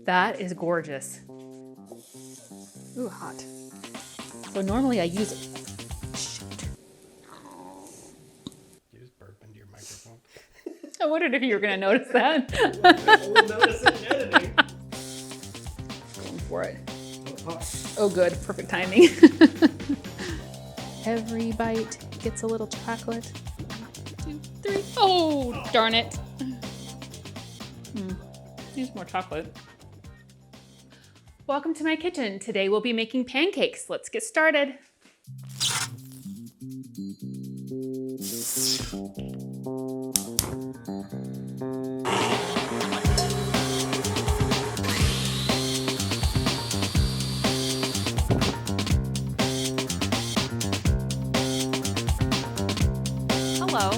That is gorgeous. Ooh, hot. So normally I use it. You just burp into your microphone. I wondered if you were going to notice that. I will notice it in editing. Going for it. Oh, hot. Oh, good. Perfect timing. Every bite gets a little chocolate. 1, 2, 3. Oh, darn it. Needs more chocolate. Welcome to my kitchen. Today we'll be making pancakes. Let's get started. Hello.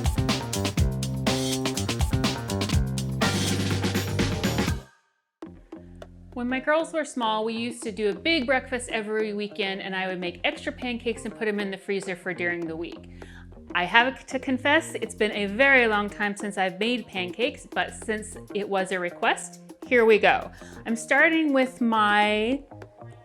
When my girls were small, we used to do a big breakfast every weekend, and I would make extra pancakes and put them in the freezer for during the week. I have to confess, it's been a very long time since I've made pancakes, but since it was a request, here we go. I'm starting with my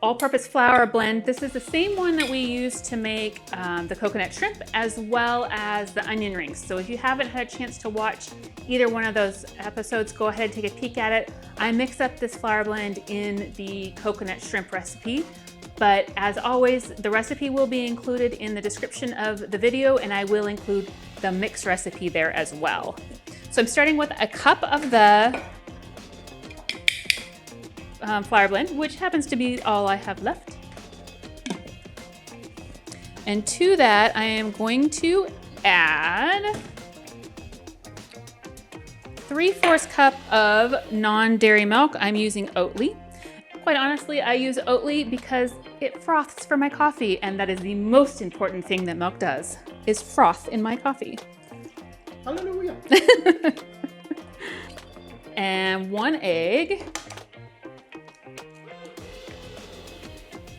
all-purpose flour blend. This is the same one that we use to make the coconut shrimp as well as the onion rings. So if you haven't had a chance to watch either one of those episodes, go ahead and take a peek at it. I mix up this flour blend in the coconut shrimp recipe, but as always, the recipe will be included in the description of the video, and I will include the mix recipe there as well. So I'm starting with a cup of the flour blend, which happens to be all I have left. And to that, I am going to add 3/4 cup of non-dairy milk. I'm using Oatly. Quite honestly, I use Oatly because it froths for my coffee, and that is the most important thing that milk does, is froth in my coffee. Hallelujah. And 1 egg.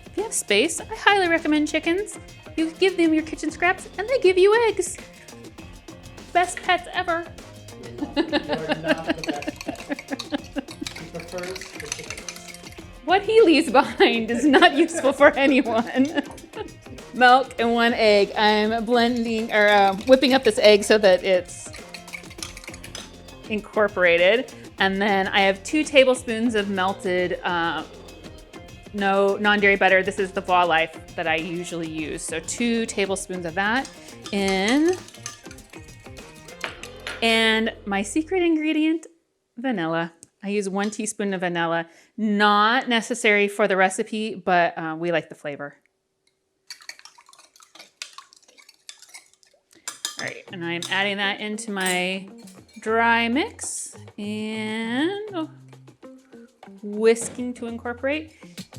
If you have space, I highly recommend chickens. You give them your kitchen scraps and they give you eggs. Best pets ever. You are not the best pet. He prefers the chickens. What he leaves behind is not useful for anyone. Milk and 1 egg. I'm blending or whipping up this egg so that it's incorporated. And then I have 2 tablespoons of melted no non-dairy butter. This is the Vaw Life that I usually use. So 2 tablespoons of that in. And my secret ingredient, vanilla. I use 1 teaspoon of vanilla. Not necessary for the recipe, but we like the flavor. All right, and I'm adding that into my dry mix and whisking to incorporate.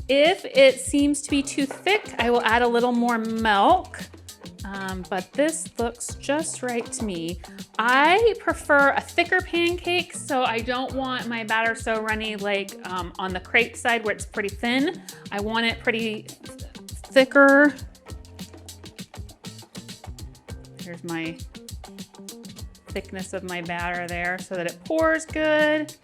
If it seems to be too thick, I will add a little more milk, but this looks just right to me. I prefer a thicker pancake, so I don't want my batter so runny like on the crepe side where it's pretty thin. I want it pretty thicker. Here's my thickness of my batter there so that it pours good.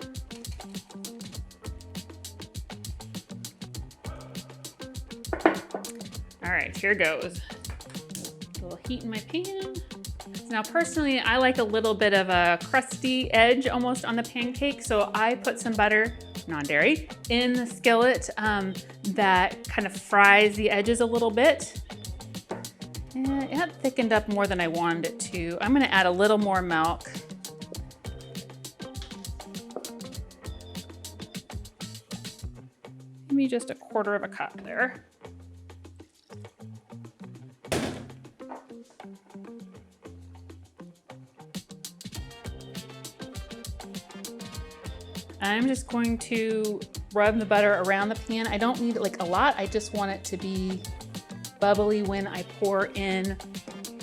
All right, here goes. A little heat in my pan. Now, personally, I like a little bit of a crusty edge almost on the pancake, so I put some butter, non-dairy, in the skillet that kind of fries the edges a little bit. And it had thickened up more than I wanted it to. I'm gonna add a little more milk. Maybe just 1/4 cup there. I'm just going to rub the butter around the pan. I don't need it like a lot. I just want it to be bubbly when I pour in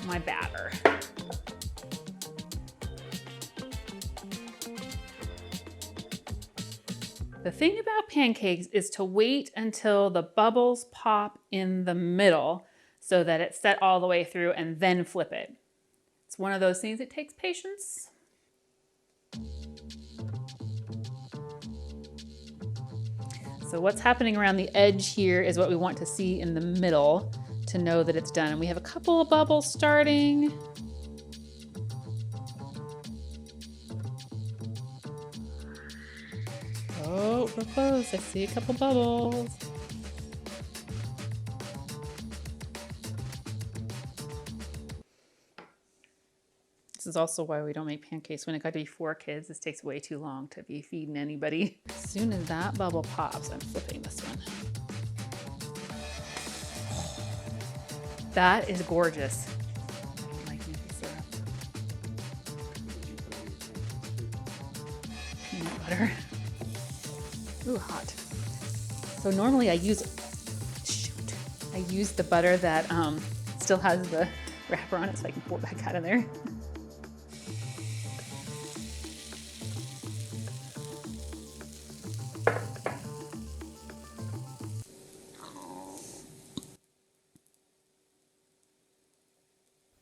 my batter. The thing about pancakes is to wait until the bubbles pop in the middle so that it's set all the way through and then flip it. It's one of those things that takes patience. So what's happening around the edge here is what we want to see in the middle to know that it's done. And we have a couple of bubbles starting. Oh, we're close. I see a couple bubbles. This is also why we don't make pancakes when it got to be 4 kids. This takes way too long to be feeding anybody. As soon as that bubble pops, I'm flipping this one. That is gorgeous. I like maple syrup. Peanut butter. Ooh, hot. So normally I use the butter that still has the wrapper on it so I can pour it back out of there.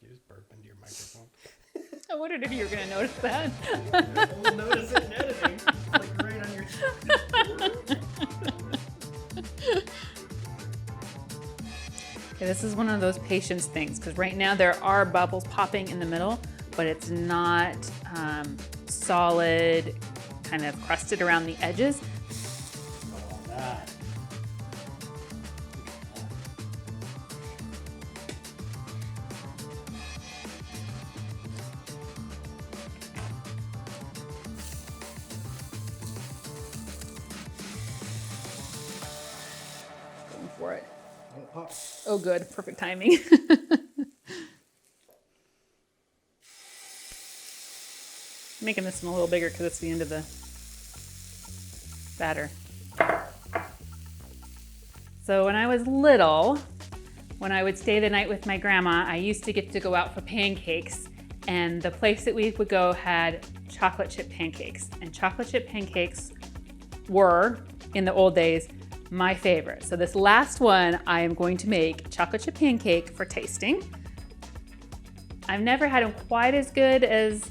You just burp into your microphone. I wondered if you were going to notice that. We'll notice it in editing. It's like right on your Okay, this is one of those patience things because right now there are bubbles popping in the middle, but it's not solid, kind of crusted around the edges. Oh, that. Going for it. Don't pop. Oh, good. Perfect timing. Making this one a little bigger because it's the end of the batter. So when I was little, when I would stay the night with my grandma, I used to get to go out for pancakes, and the place that we would go had chocolate chip pancakes. And chocolate chip pancakes were, in the old days, my favorite. So this last one, I am going to make chocolate chip pancake for tasting. I've never had them quite as good as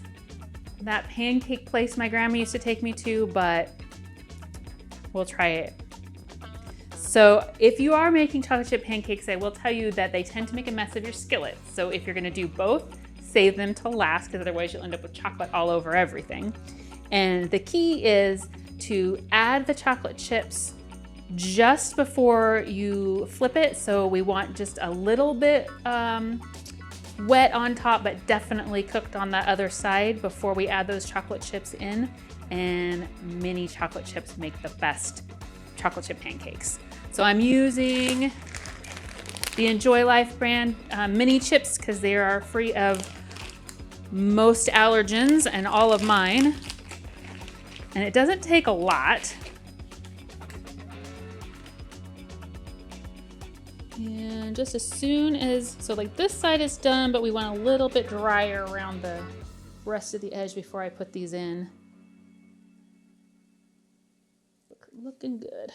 that pancake place my grandma used to take me to, but we'll try it. So if you are making chocolate chip pancakes, I will tell you that they tend to make a mess of your skillet. So if you're gonna do both, save them till last, because otherwise you'll end up with chocolate all over everything. And the key is to add the chocolate chips just before you flip it. So we want just a little bit wet on top, but definitely cooked on that other side before we add those chocolate chips in. And mini chocolate chips make the best chocolate chip pancakes. So I'm using the Enjoy Life brand mini chips because they are free of most allergens and all of mine. And it doesn't take a lot. And just as soon as, so like this side is done, but we want a little bit drier around the rest of the edge before I put these in. Looking good.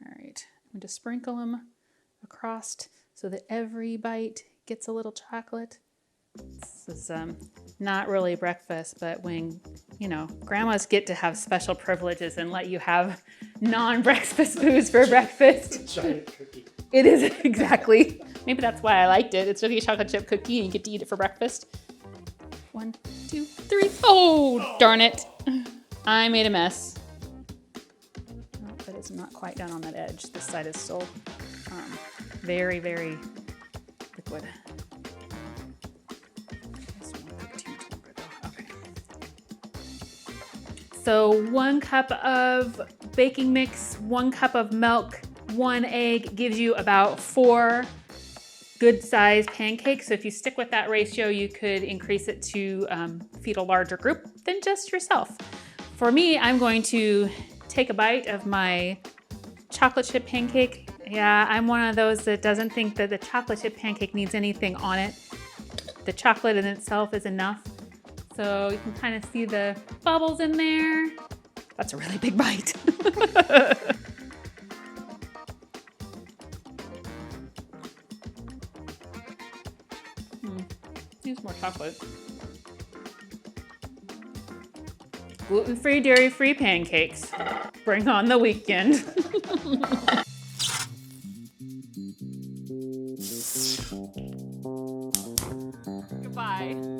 All right, I'm going to sprinkle them across so that every bite gets a little chocolate. This is not really breakfast, but when, you know, grandmas get to have special privileges and let you have non-breakfast foods for breakfast. Giant cookie. It is, exactly. Maybe that's why I liked it. It's really a chocolate chip cookie and you get to eat it for breakfast. 1, 2, 3. Oh, darn it. I made a mess. Oh, but it's not quite done on that edge. This side is still very, very liquid. This won't cook too much longer though. Okay. So 1 cup of baking mix, 1 cup of milk, 1 egg gives you about 4 good sized pancakes. So if you stick with that ratio, you could increase it to feed a larger group than just yourself. For me, I'm going to take a bite of my chocolate chip pancake. Yeah, I'm one of those that doesn't think that the chocolate chip pancake needs anything on it. The chocolate in itself is enough. So you can kind of see the bubbles in there. That's a really big bite. Use more chocolate. Gluten-free, dairy-free pancakes. Bring on the weekend. Goodbye.